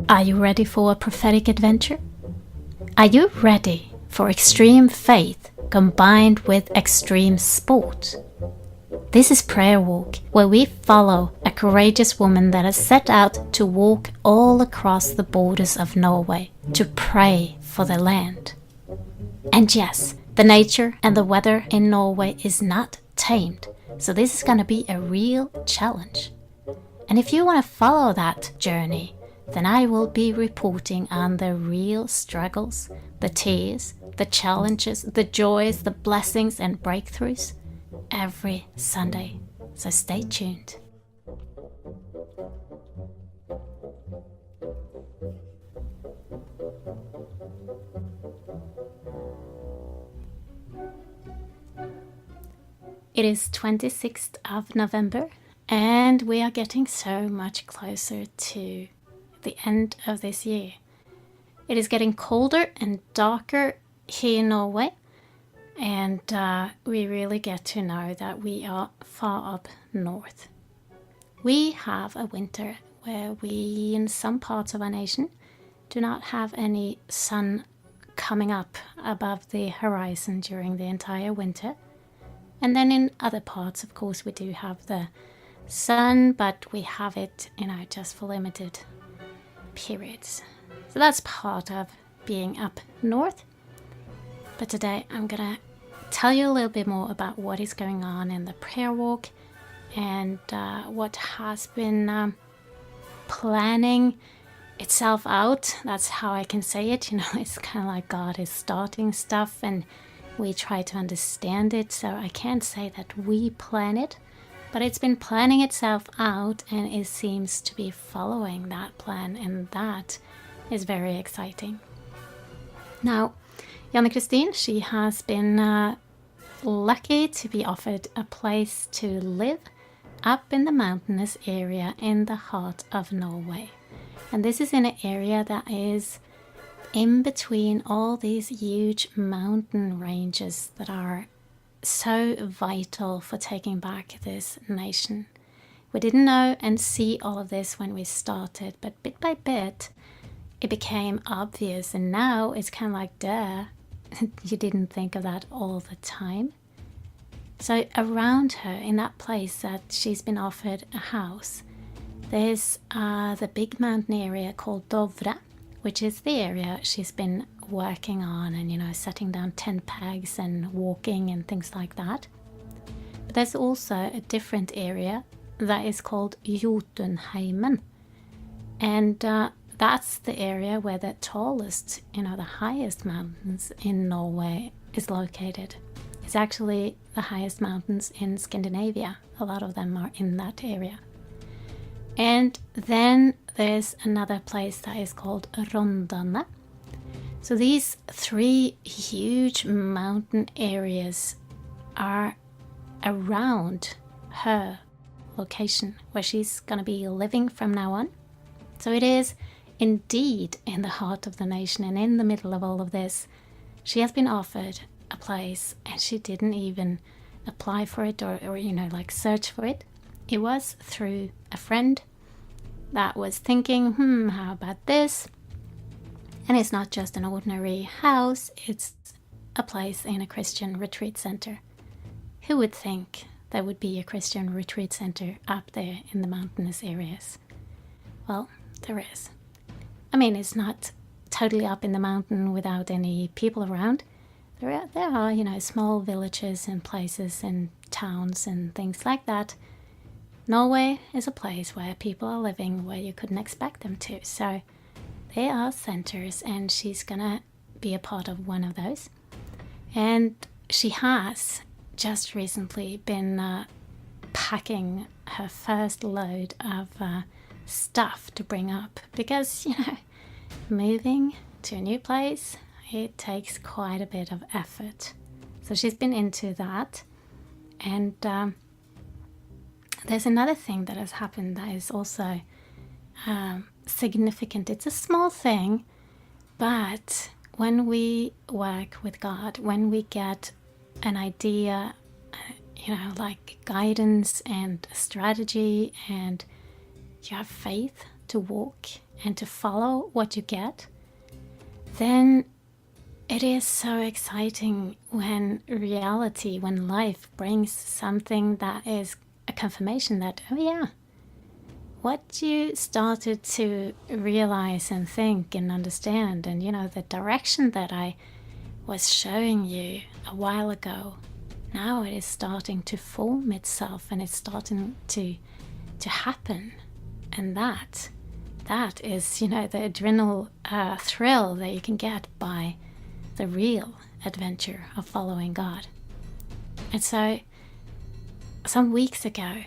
Are you ready for a prophetic adventure? Are you ready for extreme faith combined with extreme sport? This is Prayer Walk, where we follow a courageous woman that has set out to walk all across the borders of Norway to pray for the land. And yes, the nature and the weather in Norway is not tamed, so this is going to be a real challenge. And if you want to follow that journey, then I will be reporting on the real struggles, the tears, the challenges, the joys, the blessings and breakthroughs every Sunday. So stay tuned. It is 26th of November and we are getting so much closer to the end of this year. It is getting colder and darker here in Norway, and we really get to know that we are far up north. We have a winter where we, in some parts of our nation, do not have any sun coming up above the horizon during the entire winter. And then in other parts, of course, we do have the sun, but we have it, just for limited periods. So that's part of being up north. But today I'm gonna tell you a little bit more about what is going on in the prayer walk and what has been planning itself out. That's how I can say it. It's kind of like God is starting stuff and we try to understand it. So I can't say that we plan it, but it's been planning itself out and it seems to be following that plan, and that is very exciting. Now, Janne Christine, she has been lucky to be offered a place to live up in the mountainous area in the heart of Norway. And this is in an area that is in between all these huge mountain ranges that are so vital for taking back this nation. We didn't know and see all of this when we started, but bit by bit it became obvious, and now it's kind of like, duh, you didn't think of that all the time. So around her, in that place that she's been offered a house, there's the big mountain area called Dovre, which is the area she's been working on and, setting down tent pegs and walking and things like that. But there's also a different area that is called Jotunheimen. And that's the area where the tallest, the highest mountains in Norway is located. It's actually the highest mountains in Scandinavia. A lot of them are in that area. And then there's another place that is called Rondane. So these three huge mountain areas are around her location where she's going to be living from now on. So it is indeed in the heart of the nation, and in the middle of all of this, she has been offered a place and she didn't even apply for it or search for it. It was through a friend that was thinking, how about this? And it's not just an ordinary house, it's a place in a Christian retreat center. Who would think there would be a Christian retreat center up there in the mountainous areas? Well, there is. It's not totally up in the mountain without any people around. There are, small villages and places and towns and things like that. Norway is a place where people are living where you couldn't expect them to. So there are centers, and she's gonna be a part of one of those. And she has just recently been packing her first load of stuff to bring up because, moving to a new place, it takes quite a bit of effort. So she's been into that. And there's another thing that has happened that is also significant. It's a small thing, but when we work with God, when we get an idea, like guidance and strategy and you have faith to walk and to follow what you get, then it is so exciting when reality, when life brings something that is a confirmation that, oh yeah, what you started to realize and think and understand, and the direction that I was showing you a while ago, now it is starting to form itself and it's starting to happen. And that is, the adrenal thrill that you can get by the real adventure of following God. And so some weeks ago,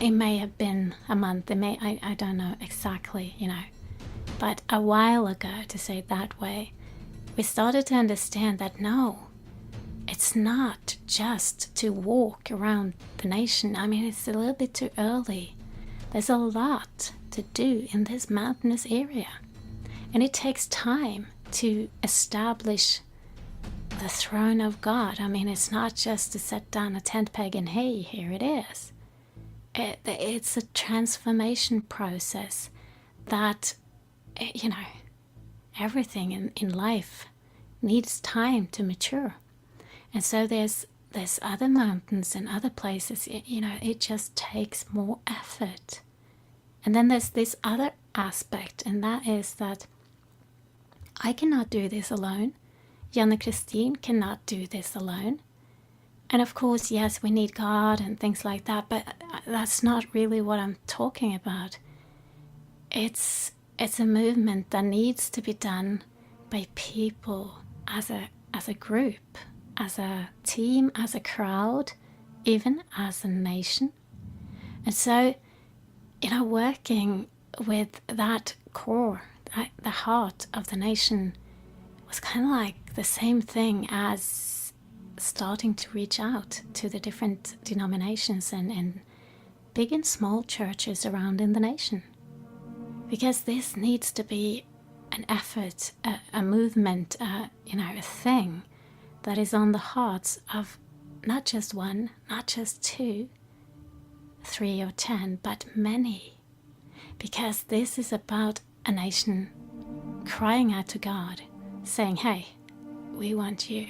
it may have been a month, I don't know exactly, but a while ago, to say it that way, we started to understand that no, it's not just to walk around the nation. I mean, it's a little bit too early. There's a lot to do in this mountainous area. And it takes time to establish the throne of God. I mean, it's not just to set down a tent peg and hey, here it is. It's a transformation process that, everything in life needs time to mature. And so there's other mountains and other places, it just takes more effort. And then there's this other aspect, and that is that I cannot do this alone. Janne Christine cannot do this alone. And of course, yes, we need God and things like that, but that's not really what I'm talking about. It's a movement that needs to be done by people as a group, as a team, as a crowd, even as a nation. And so, working with that core, the heart of the nation, was kind of like the same thing as starting to reach out to the different denominations and big and small churches around in the nation. Because this needs to be an effort, a movement, a thing that is on the hearts of not just one, not just 2, 3 or 10, but many. Because this is about a nation crying out to God, saying, hey, we want you.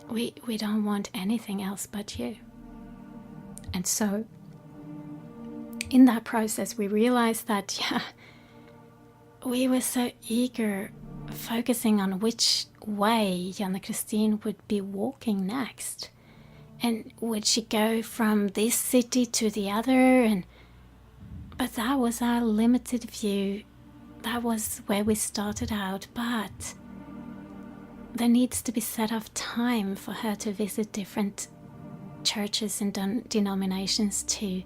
We don't want anything else but you. And so, in that process, we realized that, we were so eager focusing on which way Janne Christine would be walking next. And would she go from this city to the other? But that was our limited view. That was where we started out. But there needs to be set off time for her to visit different churches and denominations to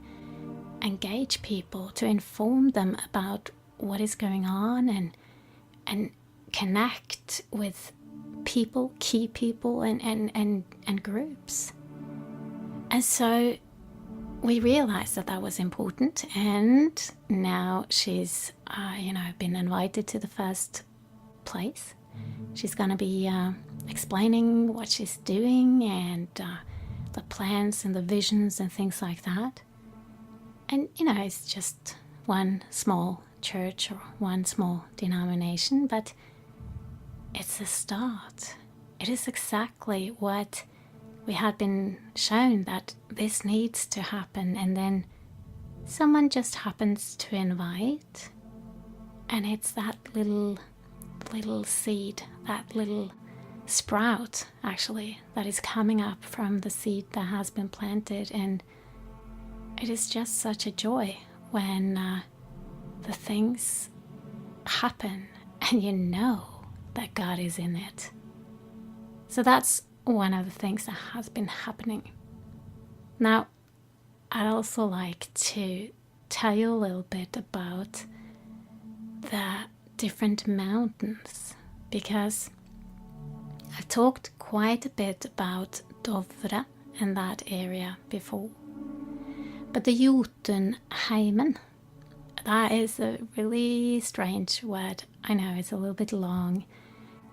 engage people, to inform them about what is going on and connect with people, key people and groups. And so we realized that was important, and now she's been invited to the first place. She's going to be explaining what she's doing and the plans and the visions and things like that. And it's just one small church or one small denomination, but it's a start. It is exactly what we had been shown, that this needs to happen, and then someone just happens to invite, and it's that little seed, that little sprout actually, that is coming up from the seed that has been planted. And it is just such a joy when the things happen and you know that God is in it. So that's one of the things that has been happening. Now, I'd also like to tell you a little bit about the different mountains, because I've talked quite a bit about Dovre and that area before. But the Jotunheimen, that is a really strange word. I know it's a little bit long,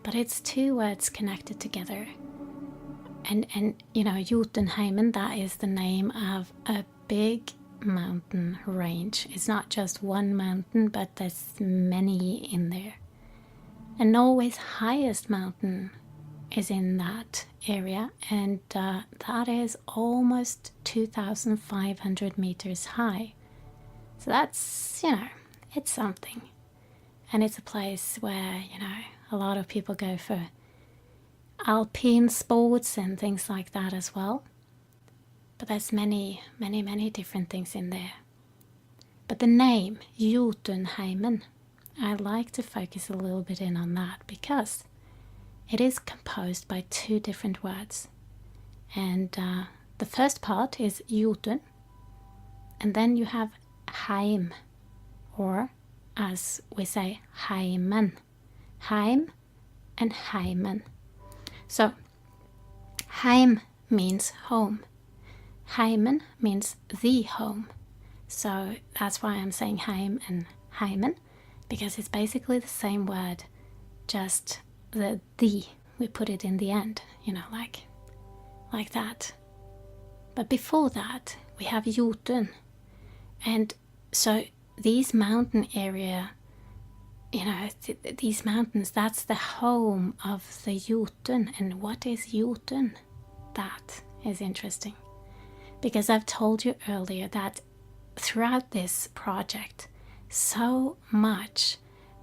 but it's 2 words connected together. And Jotunheimen, that is the name of a big mountain range. It's not just one mountain, but there's many in there. And Norway's highest mountain is in that area, and that is almost 2,500 meters high. So that's, it's something. And it's a place where, a lot of people go for alpine sports and things like that as well. But there's many, many, many different things in there. But the name, Jotunheimen, I like to focus a little bit in on that because it is composed by two different words. And the first part is Jotun, and then you have Heim, or as we say, Heimen. Heim and Heimen. So, Heim means home. Heimen means the home. So that's why I'm saying Heim and Heimen, because it's basically the same word, just the we put it in the end, like that. But before that, we have Jotun. And so these mountain area, these mountains, that's the home of the Jotun. And what is Jotun? That is interesting. Because I've told you earlier that throughout this project, so much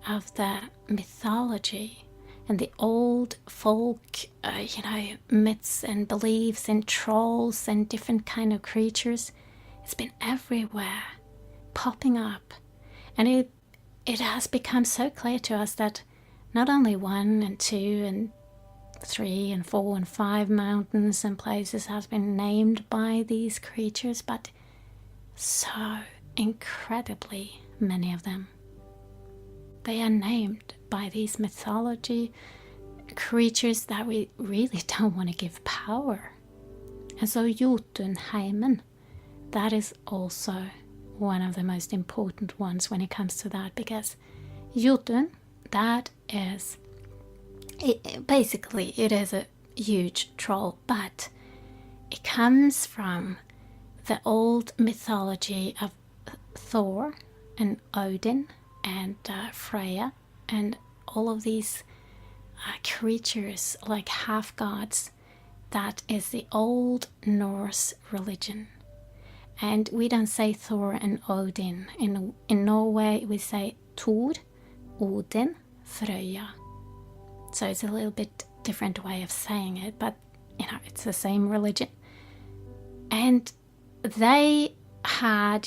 of the mythology and the old folk, myths and beliefs and trolls and different kind of creatures, it's been everywhere, popping up. And it has become so clear to us that not only 1 and 2 and 3 and 4 and 5 mountains and places has been named by these creatures, but so incredibly many of them. They are named by these mythology creatures that we really don't want to give power. And so Jotunheimen, that is also one of the most important ones when it comes to that, because Jotun, that is basically it is a huge troll, but it comes from the old mythology of Thor and Odin and Freya and all of these creatures like half-gods. That is the old Norse religion. And we don't say Thor and Odin. In Norway we say Thor, Odin, Freya. So it's a little bit different way of saying it, but it's the same religion. And they had,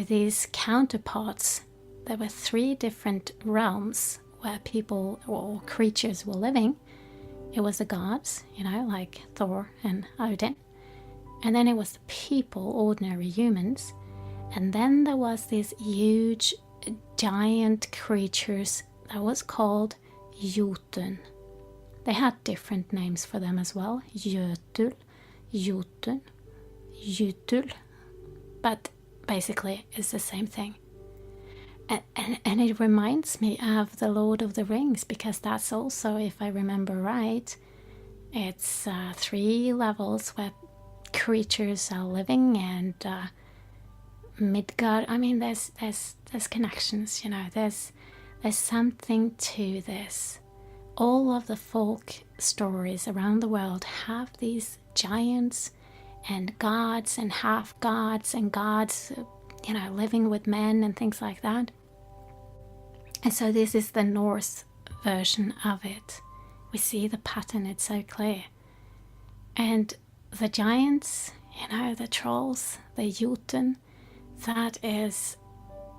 these counterparts. There were 3 different realms where people or creatures were living. It was the gods, like Thor and Odin. And then it was the people, ordinary humans. And then there was these huge, giant creatures that was called Jotun. They had different names for them as well. Jötul, Jotun, Jutul. But basically it's the same thing. And it reminds me of the Lord of the Rings, because that's also, if I remember right, it's 3 levels where creatures are living, and Midgard. I mean, there's connections. There's something to this. All of the folk stories around the world have these giants and gods and half gods and gods, living with men and things like that. And so this is the Norse version of it. We see the pattern, it's so clear. And the giants, the trolls, the Jotun, that is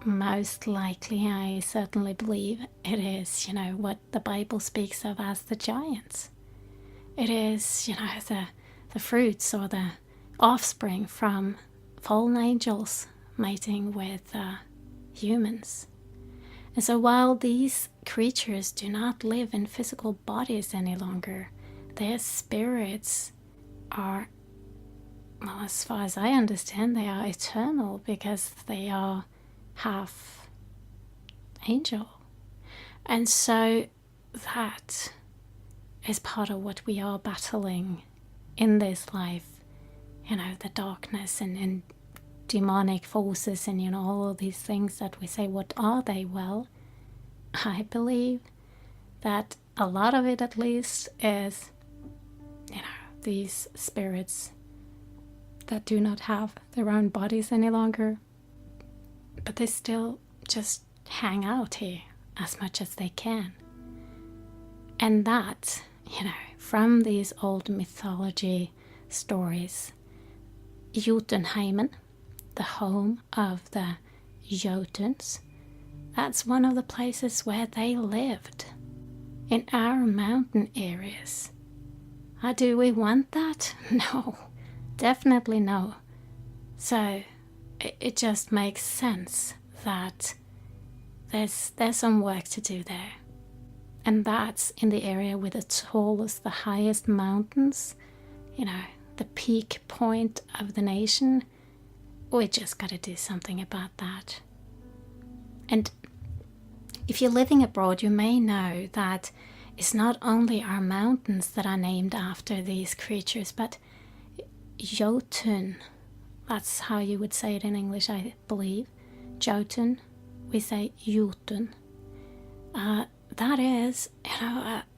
most likely, I certainly believe it is, what the Bible speaks of as the giants. It is, the fruits or the offspring from fallen angels mating with humans. And so while these creatures do not live in physical bodies any longer, their spirits are, well, as far as I understand, they are eternal, because they are half angel. And so that is part of what we are battling in this life, the darkness and demonic forces and, all of these things that we say, what are they? Well, I believe that a lot of it, at least, is, these spirits that do not have their own bodies any longer, but they still just hang out here as much as they can. And that, from these old mythology stories, Jotunheimen, the home of the Jotuns, that's one of the places where they lived, in our mountain areas. Do we want that? No, definitely no. So it just makes sense that there's some work to do there. And that's in the area with the tallest, the highest mountains, the peak point of the nation. We just got to do something about that. And if you're living abroad, you may know that it's not only our mountains that are named after these creatures, but Jotun, that's how you would say it in English, I believe. Jotun, we say Jotun. That is,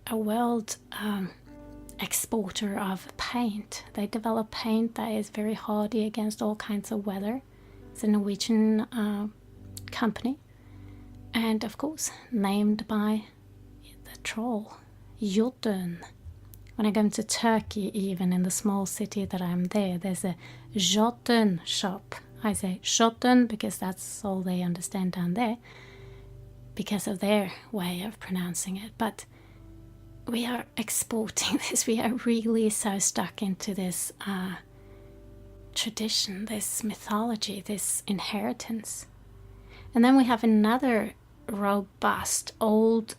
a world exporter of paint. They develop paint that is very hardy against all kinds of weather. It's a Norwegian company, and of course named by the troll Jotun. When I go to Turkey, even in the small city that I'm there, there's a Jotun shop. I say Jotun because that's all they understand down there, because of their way of pronouncing it. But we are exporting this. We are really so stuck into this tradition, this mythology, this inheritance. And then we have another robust old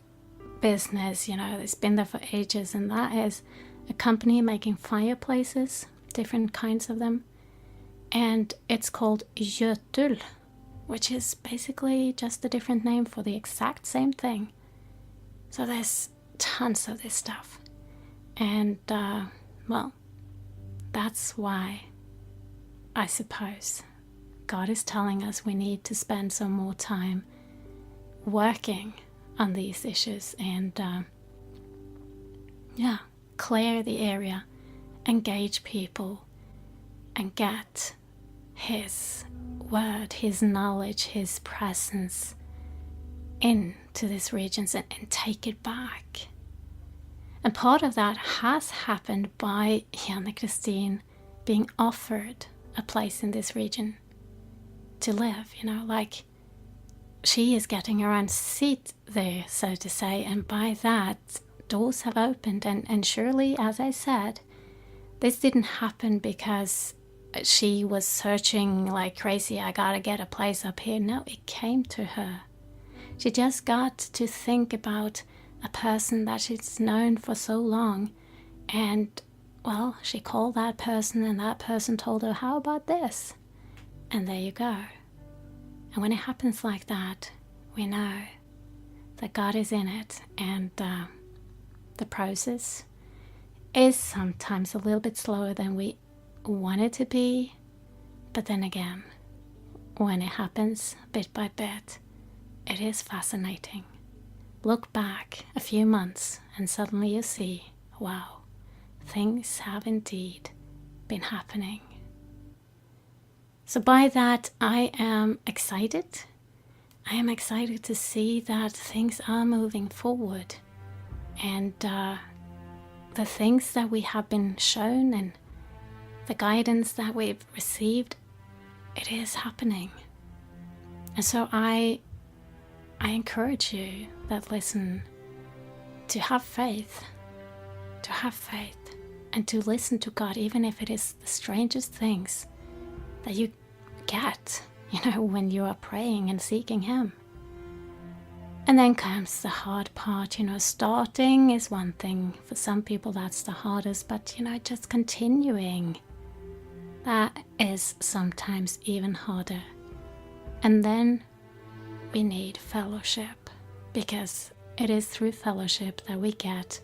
business, it's been there for ages, and that is a company making fireplaces, different kinds of them. And it's called Jötul, which is basically just a different name for the exact same thing. So there's tons of this stuff. And, well, that's why I suppose God is telling us we need to spend some more time working on these issues and, clear the area, engage people, and get His word, His knowledge, His presence into these regions and take it back. And part of that has happened by Janne Christine being offered a place in this region to live, like she is getting her own seat there, so to say, and by that doors have opened. And surely, as I said, this didn't happen because she was searching like crazy, I gotta get a place up here. No, it came to her. She just got to think about a person that she's known for so long, and well, she called that person and that person told her, how about this? And there you go. And when it happens like that, we know that God is in it, and the process is sometimes a little bit slower than we want it to be. But then again, when it happens bit by bit, it is fascinating. Look back a few months and suddenly you see, wow, things have indeed been happening. So by that, I am excited. I am excited to see that things are moving forward. And the things that we have been shown and the guidance that we've received, it is happening. And so I encourage you that listen to have faith, and to listen to God, even if it is the strangest things that you get, when you are praying and seeking Him. And then comes the hard part, starting is one thing. For some people that's the hardest, but just continuing, that is sometimes even harder. And then we need fellowship, because it is through fellowship that we get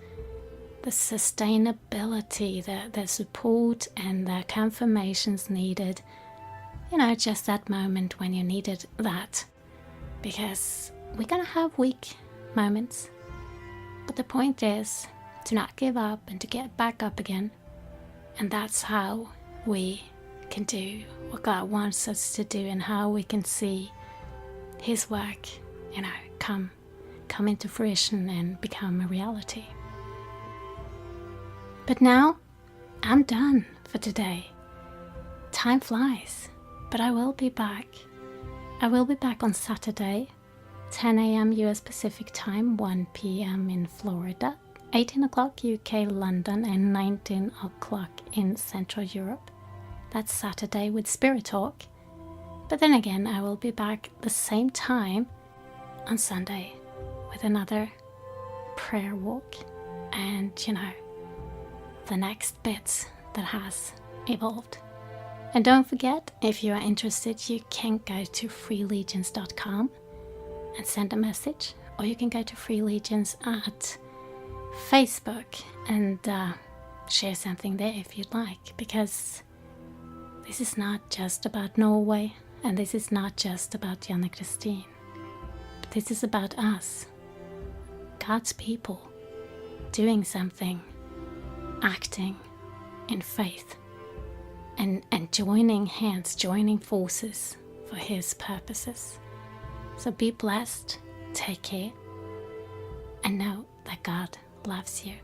the sustainability, the support and the confirmations needed, just that moment when you needed that. Because we're gonna have weak moments. But the point is to not give up and to get back up again. And that's how we can do what God wants us to do, and how we can see His work, come into fruition and become a reality. But now, I'm done for today. Time flies, but I will be back. I will be back on Saturday, 10 a.m. US Pacific Time, 1 p.m. in Florida, 18 o'clock UK London, and 19 o'clock in Central Europe. That's Saturday with Spirit Talk. But then again, I will be back the same time on Sunday with another prayer walk and, the next bits that has evolved. And don't forget, if you are interested, you can go to freelegions.com and send a message, or you can go to Free Legions at Facebook and share something there if you'd like, because this is not just about Norway, and this is not just about Janne Christine, but this is about us, God's people, doing something, acting in faith, and joining hands, joining forces for His purposes. So be blessed, take care, and know that God loves you.